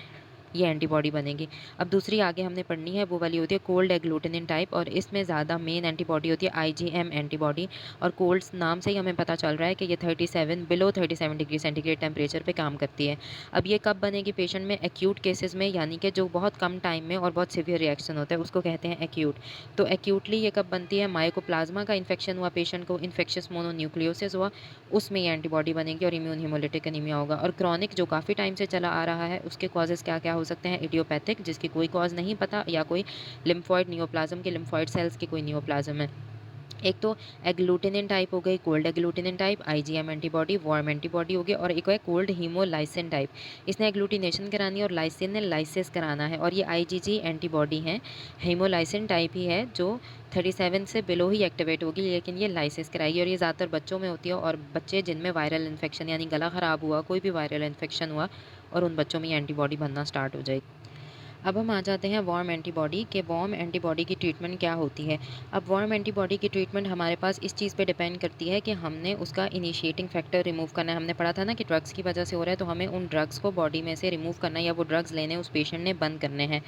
ये एंटीबॉडी बनेगी। अब दूसरी आगे हमने पढ़नी है, वो वाली होती है कोल्ड एग्लूटिनिन टाइप, और इसमें ज़्यादा मेन एंटीबॉडी होती है आईजीएम एंटीबॉडी। और कोल्ड नाम से ही हमें पता चल रहा है कि ये 37 डिग्री सेंटीग्रेड टेम्परेचर पे काम करती है। अब ये कब बनेगी पेशेंट में, एक्यूट केसेस में, यानी कि जो बहुत कम टाइम में और बहुत सीवियर रिएक्शन होता है उसको कहते हैं एक्यूट। तो एक्यूटली ये कब बनती है, माइकोप्लाज्मा का इन्फेक्शन हुआ, पेशेंट को इन्फेक्शियस मोनोन्यूक्लियोसिस हुआ, उसमें ये एंटीबॉडी बनेगी और इम्यून हीमोलिटिक एनीमिया होगा। और क्रॉनिक जो काफ़ी टाइम से चला आ रहा है, उसके कॉजेज़ क्या क्या हो सकते हैं, इडियोपैथिक जिसकी कोई कॉज नहीं पता, या कोई लिम्फॉइड नियोप्लाज्म के लिम्फॉइड सेल्स की कोई नियोप्लाज्म है। एक तो एग्लूटिनिन टाइप हो गई, cold agglutinin type, IgM antibody, warm antibody हो गई, और एक है कोल्ड हीमोलाइसिन टाइप, इसने एग्लूटिनेशन करानी है और लाइसिन ने लाइसिस कराना है, और ये आईजीजी एंटीबॉडी है, हीमोलाइसिन टाइप ही है जो 37 से बिलो ही एक्टिवेट होगी, लेकिन ये लाइसिस कराएगी। और ये ज़्यादातर बच्चों में होती है, और बच्चे जिनमें वायरल इन्फेक्शन यानी गला ख़राब हुआ, कोई भी वायरल इन्फेक्शन हुआ, और उन बच्चों में ये एंटीबॉडी बनना स्टार्ट हो जाएगी। अब हम आ जाते हैं वार्म एंटीबॉडी के, वार्म एंटीबॉडी की ट्रीटमेंट क्या होती है। अब वार्म एंटीबॉडी की ट्रीटमेंट हमारे पास इस चीज़ पे डिपेंड करती है कि हमने उसका इनिशिएटिंग फैक्टर रिमूव करना है। हमने पढ़ा था ना कि ड्रग्स की वजह से हो रहा है, तो हमें उन ड्रग्स को बॉडी में से रिमूव करना है, या वो ड्रग्स लेने उस पेशेंट ने बंद करने हैं।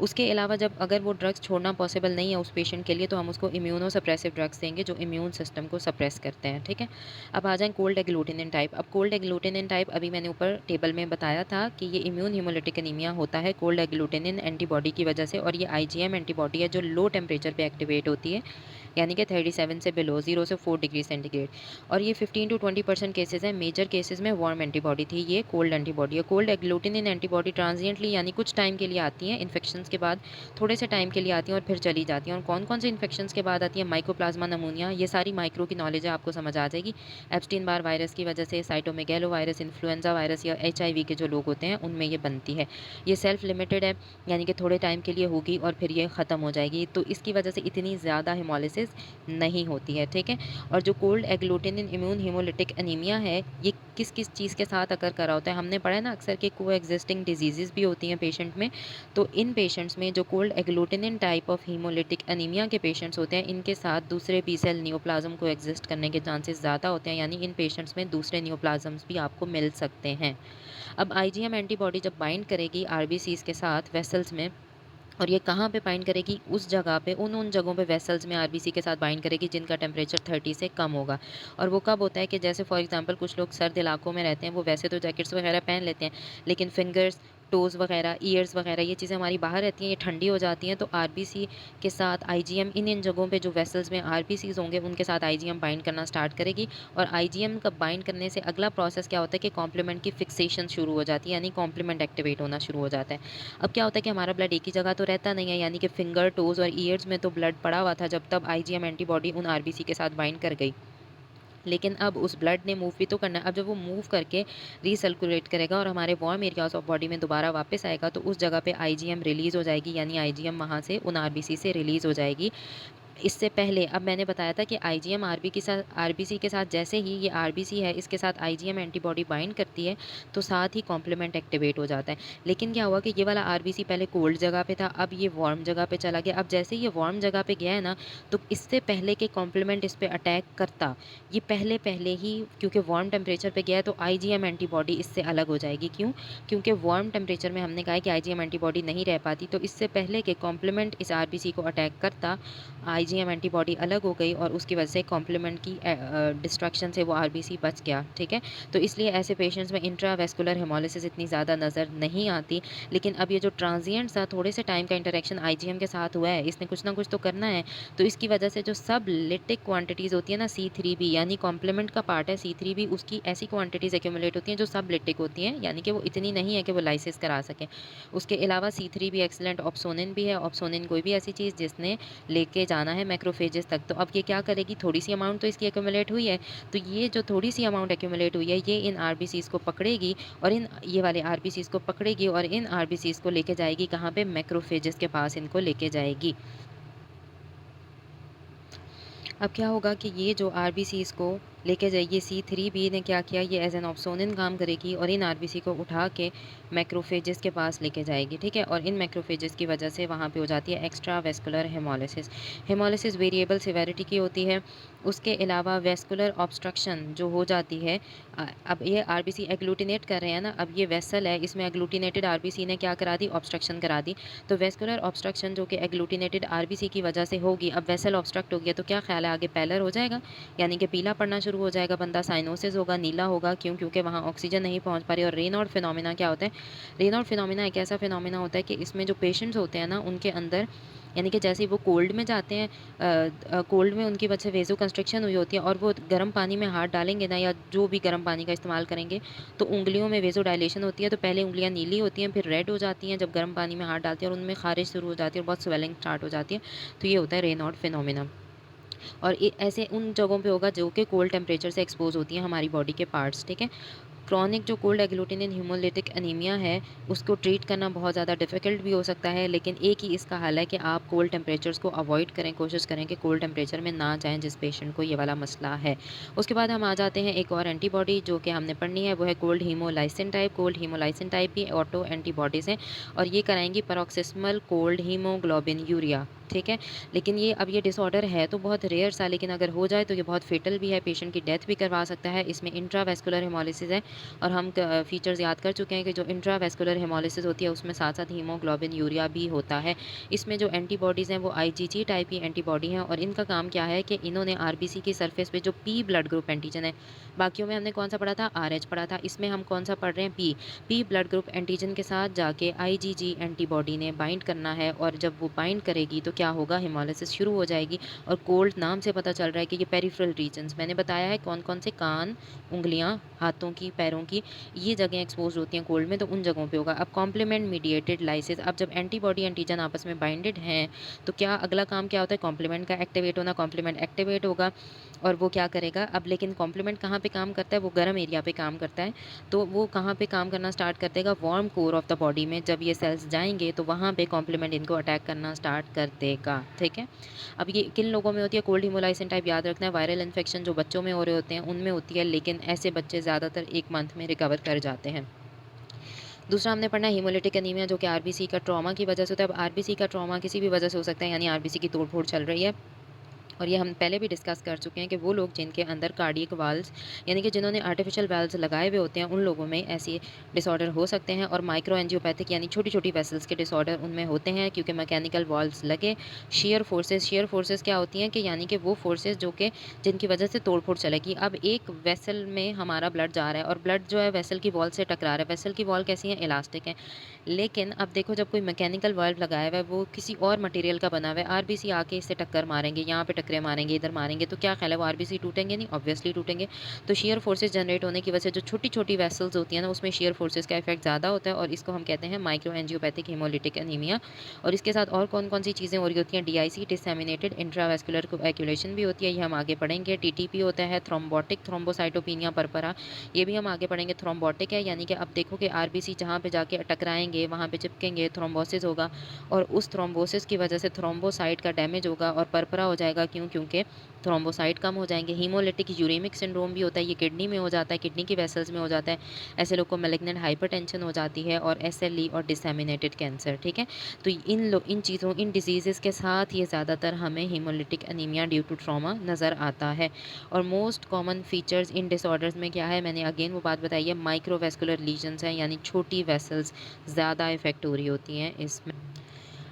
उसके अलावा जब अगर वो ड्रग्स छोड़ना पॉसिबल नहीं है उस पेशेंट के लिए, तो हम उसको इम्यूनो सप्रेसिव ड्रग्स देंगे जो इम्यून सिस्टम को सप्रेस करते हैं, ठीक है। अब आ जाएँ कोल्ड एग्लूटिनिन टाइप। अब कोल्ड एग्लूटिनिन टाइप अभी मैंने ऊपर टेबल में बताया था कि ये इम्यून हीमोलिटिक एनीमिया होता है कोल्ड एग्लूटिनिन एंटीबॉडी की वजह से, और ये आईजीएम एंटीबॉडी है जो लो टेम्परेचर पे एक्टिवेट होती है, यानी कि 37 से बिलो, 0 से 4 डिग्री सेंटीग्रेड। और ये 15 टू 20% केसेस हैं। मेजर केसेस में वार्म एंटीबॉडी थी, ये कोल्ड एंटीबॉडी है। कोल्ड एग्लूटिनिन एंटीबॉडी ट्रांजिएंटली यानी कुछ टाइम के लिए आती हैं, इन्फेक्शंस के बाद थोड़े से टाइम के लिए आती हैं और फिर चली जाती हैं। और कौन-कौन से इन्फेक्शंस के बाद आती है? माइकोप्लाज्मा नमूनिया, ये सारी माइक्रो की नॉलेज है, आपको समझ आ जाएगी। एप्स्टीन बार वायरस की वजह से, साइटोमेगैलो वायरस, इन्फ्लुएंजा वायरस या एचआईवी के जो लोग होते हैं उनमें ये बनती है। ये सेल्फ लिमिटेड है, यानी कि थोड़े टाइम के लिए होगी और फिर ये ख़त्म हो जाएगी। तो इसकी वजह से इतनी ज़्यादा हेमोलिसिस नहीं होती है, ठीक है। और जो cold agglutinin immune haemolytic anaemia है, ये किस-किस चीज़ के साथ अकर करा होता है? हमने पढ़ा है ना अक्सर कि कोएग्जिस्टिंग डिजीज़ेज़ भी होती हैं पेशेंट में। तो इन पेशेंट्स में जो cold agglutinin type of haemolytic anaemia के पेशेंट्स होते हैं, इनके साथ दूसरे बी सेल नियोप्लाज़्म कोएग्जिस्ट करने के चांसेस ज़्यादा होते हैं, यानी इन पेशेंट्स में दूसरे नियोप्लाज़म्स भी आपको मिल सकते हैं। अब आईजीएम एंटीबॉडी जब बाइंड करेगी आरबीसीज़ के साथ वेसल्स में, और ये कहाँ पे बाइंड करेगी? उस जगह पे, उन जगहों पे वेसल्स में आरबीसी के साथ बाइंड करेगी जिनका टेम्परेचर 30 से कम होगा। और वो कब होता है कि जैसे फॉर एग्जांपल कुछ लोग सर्द इलाकों में रहते हैं, वो वैसे तो जैकेट्स वगैरह पहन लेते हैं, लेकिन फिंगर्स, टोज़ वगैरह, ईयर्स वगैरह ये चीज़ें हमारी बाहर रहती हैं, ये ठंडी हो जाती हैं, तो आरबीसी के साथ आईजीएम इन जगहों पे जो वेसल्स में आरबीसीज़ होंगे उनके साथ आईजीएम बाइंड करना स्टार्ट करेगी। और आईजीएम का बाइंड करने से अगला प्रोसेस क्या होता है कि कॉम्प्लीमेंट की फिक्सेशन शुरू हो जाती है, यानी कॉम्प्लीमेंट एक्टिवेट होना शुरू हो जाता है। अब क्या होता है कि हमारा ब्लड एक ही जगह तो रहता नहीं है, यानी कि फिंगर, टोज़ और ईयर्स में तो ब्लड पड़ा हुआ था जब तब आईजीएम एंटीबॉडी उन आरबीसी के साथ बाइंड कर गई। लेकिन अब उस ब्लड ने मूव भी तो करना है। अब जब वो मूव करके रीसर्कुलेट करेगा और हमारे वार्म एरियाज़ ऑफ बॉडी में दोबारा वापस आएगा, तो उस जगह पे आईजीएम रिलीज़ हो जाएगी, यानी आईजीएम वहाँ से उन आरबीसी से रिलीज़ हो जाएगी। इससे पहले अब मैंने बताया था कि आईजीएम आरबीसी के साथ जैसे ही ये आरबीसी है इसके साथ आईजीएम एंटीबॉडी बाइंड करती है, तो साथ ही कॉम्प्लीमेंट एक्टिवेट हो जाता है। लेकिन क्या हुआ कि ये वाला आरबीसी पहले कोल्ड जगह पे था, अब ये वार्म जगह पे चला गया। अब जैसे ही ये वार्म जगह पे गया है ना, तो इससे पहले के कॉम्प्लीमेंट इस पे अटैक करता, ये पहले ही, क्योंकि वार्म टेम्परेचर पे गया है, तो आईजीएम एंटीबॉडी इससे अलग हो जाएगी। क्यों? क्योंकि वार्म टेम्परेचर में हमने कहा है कि आईजीएम एंटीबॉडी नहीं रह पाती, तो इससे पहले के कॉम्प्लीमेंट इस आरबीसी को अटैक करता, आईजीएम एंटीबॉडी अलग हो गई और उसकी वजह से कॉम्प्लीमेंट की डिस्ट्रक्शन से वो आरबीसी बच गया, ठीक है। तो इसलिए ऐसे पेशेंट्स में इंट्रावेस्कुलर हेमोलिसिस इतनी ज़्यादा नज़र नहीं आती। लेकिन अब ये जो ट्रांजिएंट सा थोड़े से टाइम का इंटरेक्शन आईजीएम के साथ हुआ है, इसने कुछ ना कुछ तो करना है, तो इसकी वजह से जो सब लिटिक क्वांटिटीज़ होती है ना, C3b यानी कॉम्प्लीमेंट का पार्ट है C3b, उसकी ऐसी क्वांटिटीज़ एक्यूमुलेट होती हैं जो सब लिटिक होती हैं, यानी कि वो इतनी नहीं है कि वो लाइसिस करा सकें। उसके अलावा C3b एक्सीलेंट ऑप्सोनिन भी है। ऑप्सोनिन कोई भी ऐसी चीज़ जिसने लेके जाना है मैक्रोफेजेस तक। तो अब ये क्या करेगी? थोड़ी सी अमाउंट तो इसकी एक्यूमुलेट हुई है, तो ये जो थोड़ी सी अमाउंट एक्यूमुलेट हुई है, ये इन आरबीसीज़ को पकड़ेगी और ये वाले आरबीसीज़ को पकड़ेगी और इन आरबीसीज़ को लेके जाएगी कहाँ पे? मैक्रोफेजेस के पास इनको लेके जाएगी। अब क्या होगा कि ये जो आरबीसीज़ को लेके जाएगी, C3b ने क्या किया, ये एज एन ऑप्सोनिन काम करेगी और इन आरबीसी को उठा के मैक्रोफेजेस के पास लेके जाएगी, ठीक है। और इन मैक्रोफेजेस की वजह से वहाँ पे हो जाती है extra vascular haemolysis. Haemolysis variable severity की होती है। उसके अलावा वेस्कुलर ऑब्स्ट्रक्शन जो हो जाती है, अब ये आरबीसी एग्लूटिनेट कर रहे हैं ना, अब ये वेसल है, इसमें एग्लूटिनेटेड आरबीसी ने क्या करा दी? ऑब्स्ट्रक्शन करा दी। तो वेस्कुलर ऑब्स्ट्रक्शन जो कि एग्लूटिनेटेड आरबीसी की वजह से होगी, अब वेसल ऑब्स्ट्रक्ट हो गया तो क्या ख्याल है आगे? पैलर हो जाएगा, यानी कि पीला पड़ना शुरू हो जाएगा बंदा, साइनोसिस होगा, नीला होगा। क्यों? क्योंकि वहाँ ऑक्सीजन नहीं पहुँच पा रही। और रेनॉल्ड फिनोमिना क्या होता है? रेनॉल्ड फिनोमिना एक ऐसा फिनोमिना होता है कि इसमें जो पेशेंट्स होते हैं ना, उनके अंदर, यानी कि जैसे ही वो कोल्ड में जाते हैं, कोल्ड में उनकी वजह से वेज़ो कंस्ट्रिक्शन हुई होती है और वो गर्म पानी में हाथ डालेंगे ना, या जो भी गर्म पानी का इस्तेमाल करेंगे, तो उंगलियों में वेज़ो डायलेशन होती है। तो पहले उंगलियां नीली होती हैं, फिर रेड हो जाती हैं जब गर्म पानी में हाथ डालते हैं, और उनमें खारिश शुरू हो जाती है और बहुत स्वेलिंग स्टार्ट हो जाती है। तो ये होता है रेनॉल्ड फिनोमिना। और ऐसे उन जगहों पे होगा जो कि कोल्ड टेम्परेचर से एक्सपोज होती हैं हमारी बॉडी के पार्ट्स, ठीक है। क्रॉनिक जो कोल्ड एग्लूटिनिन हीमोलिटिक एनीमिया है, उसको ट्रीट करना बहुत ज़्यादा डिफ़िकल्ट भी हो सकता है, लेकिन एक ही इसका हल है कि आप कोल्ड टेम्परेचर्स को अवॉइड करें, कोशिश करें कि कोल्ड टेम्परेचर में ना जाएं जिस पेशेंट को ये वाला मसला है। उसके बाद हम आ जाते हैं एक और एंटीबॉडी जो कि हमने पढ़नी है, वो है कोल्ड हीमोलाइसिन टाइप। कोल्ड हीमोलाइसिन टाइप भी ऑटो एंटीबॉडीज़ हैं और ये कराएंगी पैरोक्सिस्मल कोल्ड हीमोग्लोबिन यूरिया, ठीक है। लेकिन ये डिसऑर्डर है तो बहुत रेयर सा, लेकिन अगर हो जाए तो ये बहुत फेटल भी है, पेशेंट की डेथ भी करवा सकता है। इसमें इंट्रावेस्कुलर हेमोलिसिस है, और हम फीचर्स याद कर चुके हैं कि जो इंट्रावेस्कुलर हेमोलिसिस होती है उसमें साथ साथ हीमोग्लोबिन यूरिया भी होता है। इसमें जो एंटीबॉडीज़ हैं वो आईजीजी टाइप की एंटीबॉडी हैं और इनका काम क्या है कि इन्होंने आरबीसी की सरफेस पे जो पी ब्लड ग्रुप एंटीजन है, बाकियों में हमने कौन सा पढ़ा था, आरएच पढ़ा था, इसमें हम कौन सा पढ़ रहे हैं, पी ब्लड ग्रुप एंटीजन के साथ जाके आईजीजी एंटीबॉडी ने बाइंड करना है और जब वो बाइंड करेगी तो क्या होगा, हेमोलिसिस शुरू हो जाएगी। और कोल्ड नाम से पता चल रहा है कि ये पेरिफेरल रीजन्स, मैंने बताया है कौन कौन से, कान, उंगलियां, हाथों की, पैरों की, ये जगह एक्सपोज होती हैं कोल्ड में, तो उन जगहों पे होगा। अब कॉम्प्लीमेंट मीडिएटेड लाइसिस, अब जब एंटीबॉडी एंटीजन आपस में बाइंडेड हैं तो क्या अगला काम क्या होता है, कॉम्प्लीमेंट का एक्टिवेट होना, कॉम्प्लीमेंट एक्टिवेट होगा और वो क्या करेगा। अब लेकिन कॉम्प्लीमेंट कहाँ पे काम करता है, वो गर्म एरिया पे काम करता है। तो वो कहाँ पे काम करना स्टार्ट कर देगा, warm core of the body में। जब ये सेल्स जाएंगे तो वहाँ पे कॉम्प्लीमेंट इनको अटैक करना स्टार्ट कर देगा। ठीक है, अब ये किन लोगों में होती है, कोल्ड हिमोलाइसिन टाइप याद रखना है, वायरल इन्फेक्शन जो बच्चों में हो रहे होते हैं उनमें होती है, लेकिन ऐसे बच्चे ज़्यादातर 1 मंथ में रिकवर कर जाते हैं। दूसरा हमने पढ़ना है हीमोलिटिक एनीमिया, जो कि आरबीसी का ट्रॉमा की वजह से होता है। अब आरबीसी का ट्रॉमा किसी भी वजह से हो सकता है, यानी आरबीसी की तोड़-फोड़ चल रही है। और ये हम पहले भी डिस्कस कर चुके हैं कि वो लोग जिनके अंदर कार्डियक वाल्व्स, यानी कि जिन्होंने आर्टिफिशियल वाल्व्स लगाए हुए होते हैं, उन लोगों में ऐसे डिसऑर्डर हो सकते हैं। और माइक्रो एंजियोपैथिक यानी छोटी-छोटी वेसल्स के डिसऑर्डर उनमें होते हैं, क्योंकि मैकेनिकल वाल्व्स लगे। शेयर फोर्सेस क्या होती हैं कि यानी कि वो फोर्सेस जो कि जिनकी वजह से तोड़-फोड़ चलेगी। अब एक वेसल में हमारा ब्लड जा रहा है और ब्लड जो है वेसल की वॉल से टकरा रहा है। वेसल की वॉल कैसी है, इलास्टिक है। लेकिन अब देखो, जब कोई मैकेनिकल वाल्व लगाया हुआ है, वो किसी और मटेरियल का बना हुआ है, आरबीसी आके इससे टक्कर मारेंगे, यहाँ पे टक्करें मारेंगे, इधर मारेंगे, तो क्या ख्याल है वो आरबीसी टूटेंगे नहीं, ऑब्वियसली टूटेंगे। तो शेयर फोर्सेस जनरेट होने की वजह से जो छोटी-छोटी वेसल्स होती हैं ना, उसमें शेयर फोर्सेस का इफेक्ट ज़्यादा होता है और इसको हम कहते हैं माइक्रो एंजियोपैथिक हेमोलिटिक एनीमिया। और इसके साथ और कौन-कौन सी चीज़ें हो रही होती हैं, डीआईसी डिसएमिनेटेड इंट्रावेस्कुलर कोएगुलेशन भी होती है, ये हम आगे पढ़ेंगे। टीटीपी होता है, थ्रोम्बोटिक थ्रोम्बोसाइटोपिनिया परपरा, ये भी हम आगे पढ़ेंगे। थ्रोम्बोटिक है यानी कि अब देखो कि आरबीसी जहाँ पे जाके टकराएँगे, वहाँ पे चिपकेंगे, थ्रोम्बोसिस होगा और उस थ्रोम्बोसिस की वजह से थ्रोम्बोसाइट का डैमेज होगा और परपरा हो जाएगा। क्यों? क्योंकि थ्रोम्बोसाइट कम हो जाएँगे। हीमोलिटिक यूरेमिक सिंड्रोम भी होता है, ये किडनी में हो जाता है, किडनी की वेसल्स में हो जाता है। ऐसे लोग को मैलिग्नेंट हाइपरटेंशन हो जाती है और एसएलई और डिसएमिनेटेड कैंसर। ठीक है? तो इन चीज़ों, इन डिजीज़ेज़ के साथ ये ज़्यादातर हमें haemolytic anaemia due to trauma नज़र आता है। और most common features in disorders में क्या है, मैंने अगेन वो बात बताई है, माइक्रोवेस्कुलर लीजन्स हैं, यानी छोटी वेसल्स ज़्यादा इफ़ेक्ट हो रही होती हैं इसमें।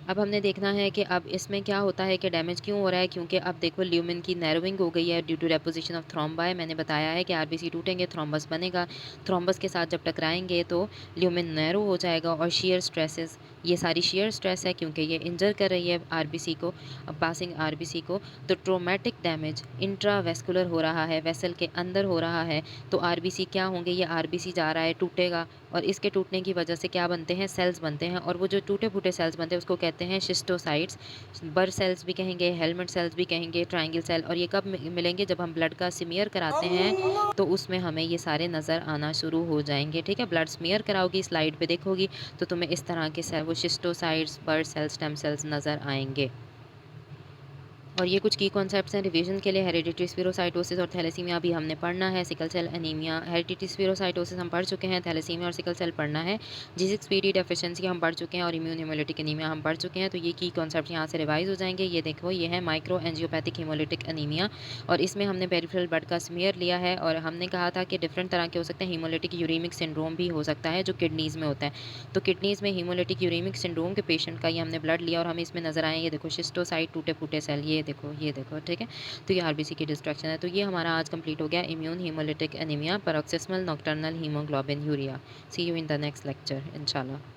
अब हमने देखना है कि अब इसमें क्या होता है कि डैमेज क्यों हो रहा है, क्योंकि अब देखो ल्यूमेन की नैरोइंग हो गई है due to deposition of thrombi. मैंने बताया है कि आरबीसी टूटेंगे, थ्रोम्बस बनेगा, थ्रोम्बस के साथ जब टकराएंगे तो ल्यूमेन नैरो हो जाएगा। और शेयर स्ट्रेसेस, ये सारी शेयर स्ट्रेस है क्योंकि ये इंजर कर रही है आरबीसी को, पासिंग आरबीसी को। तो ट्रोमेटिक डैमेज इंट्रावेस्कुलर हो रहा है, वेसल के अंदर हो रहा है, तो आरबीसी क्या होंगे, ये आरबीसी जा रहा है, टूटेगा और इसके टूटने की वजह से क्या बनते हैं, सेल्स बनते हैं। और वो जो टूटे फूटे सेल्स बनते हैं उसको कहते हैं शिस्टोसाइट्स। बर सेल्स भी कहेंगे, हेलमेट सेल्स भी कहेंगे, ट्रायंगल सेल। और ये कब मिलेंगे, जब हम ब्लड का स्मीयर कराते हैं तो उसमें हमें ये सारे नज़र आना शुरू हो जाएंगे। ठीक है, ब्लड स्मीयर कराओगी, स्लाइड पे देखोगी तो तुम्हें इस तरह के सेल, वो शिस्टोसाइट्स, बर सेल्स, स्टेम सेल्स नज़र आएंगे। और ये कुछ की कॉन्सेप्ट्स हैं रिवीजन के लिए। हेरिडिटरी स्पीरोसाइटोसिस और थैलेसीमिया भी हमने पढ़ना है। Sickle cell anaemia, hereditary spherocytosis हम पढ़ चुके हैं, थैलेसीमिया और सिकल सेल पढ़ना है। G6PD डेफिशिएंसी हम पढ़ चुके हैं और इम्यून हेमोलिटिक एनीमिया हम पढ़ चुके हैं। तो ये की कॉन्सेप्ट यहाँ से रिवाइज हो जाएंगे। ये देखो, ये है माइक्रो एंजियोपैथिक हेमोलिटिक एनीमिया और इसमें हमने पेरिफेरल ब्लड का स्मीयर लिया है और हमने कहा था कि डिफरेंट तरह के हो सकते हैं। हीमोलिटिक यूरेमिक सिंड्रोम भी हो सकता है जो किडनीज़ में होता है। तो किडनीज़ में हीमोलिटिक यूरेमिक सिंड्रोम के पेशेंट का ये हमने ब्लड लिया और हमें इसमें नज़र आए, ये देखो शिस्टोसाइट, टूटे फूटे सेल, ये देखो, ये देखो। ठीक है, तो ये आरबीसी की डिस्ट्रक्शन है। तो ये हमारा आज कंप्लीट हो गया, immune haemolytic anaemia, paroxysmal nocturnal haemoglobinuria. See you in the next lecture इंशाल्लाह।